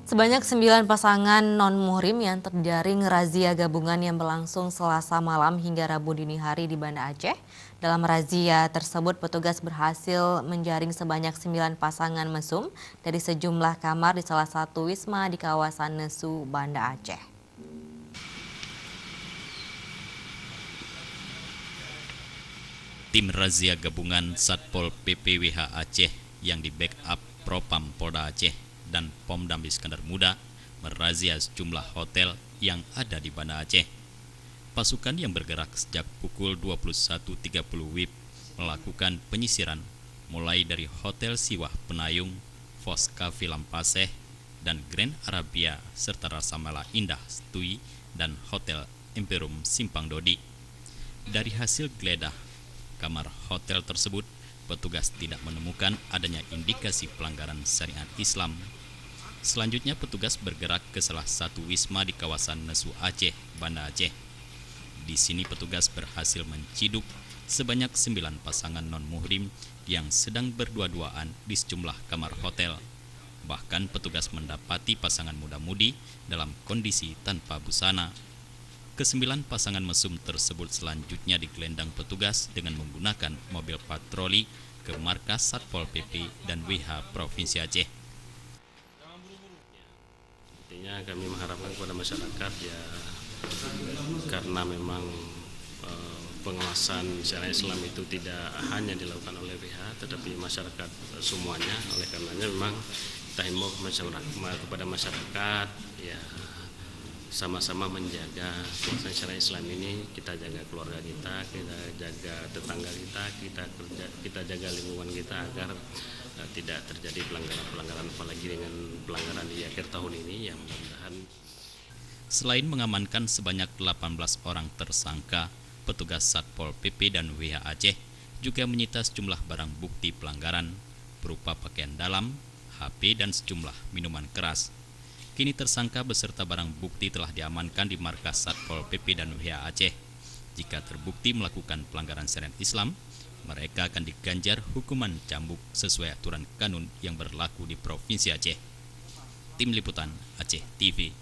Sebanyak 9 pasangan non-muhrim yang terjaring razia gabungan yang berlangsung Selasa malam hingga Rabu dini hari di Banda Aceh. Dalam razia tersebut, petugas berhasil menjaring sebanyak 9 pasangan mesum dari sejumlah kamar di salah satu wisma di kawasan Nesu, Banda Aceh. Tim razia gabungan Satpol PPWH Aceh yang di backup Propam Polda Aceh dan Pomdam Iskandar Muda merazia sejumlah hotel yang ada di Banda Aceh. Pasukan yang bergerak sejak pukul 21.30 WIB melakukan penyisiran mulai dari Hotel Siwah Penayung, Fosca Lampaseh, dan Grand Arabia serta Rasamala Indah Stui dan Hotel Imperium Simpang Dodi. Dari hasil geledah kamar hotel tersebut, petugas tidak menemukan adanya indikasi pelanggaran syariat Islam. Selanjutnya petugas bergerak ke salah satu wisma di kawasan Nesu Aceh, Banda Aceh. Di sini petugas berhasil menciduk sebanyak 9 pasangan non-muhrim yang sedang berdua-duaan di sejumlah kamar hotel. Bahkan petugas mendapati pasangan muda-mudi dalam kondisi tanpa busana. Kesembilan pasangan mesum tersebut selanjutnya digelendang petugas dengan menggunakan mobil patroli ke markas Satpol PP dan WH Provinsi Aceh. Intinya kami mengharapkan kepada masyarakat ya, karena memang pengawasan syariat Islam itu tidak hanya dilakukan oleh WH tetapi masyarakat semuanya. Oleh karenanya memang kita himbau kepada masyarakat ya, sama-sama menjaga pengawasan syariat Islam ini. Kita jaga keluarga kita jaga tetangga kita jaga lingkungan kita agar tidak terjadi pelanggaran apalagi dengan pelanggaran di akhir tahun ini yang mudah-mudahan. Selain mengamankan sebanyak 18 orang tersangka, petugas Satpol PP dan WH Aceh juga menyita sejumlah barang bukti pelanggaran berupa pakaian dalam, HP, dan sejumlah minuman keras. Kini tersangka beserta barang bukti telah diamankan di markas Satpol PP dan WH Aceh. Jika terbukti melakukan pelanggaran syariat Islam, mereka akan diganjar hukuman cambuk sesuai aturan kanun yang berlaku di Provinsi Aceh. Tim Liputan Aceh TV.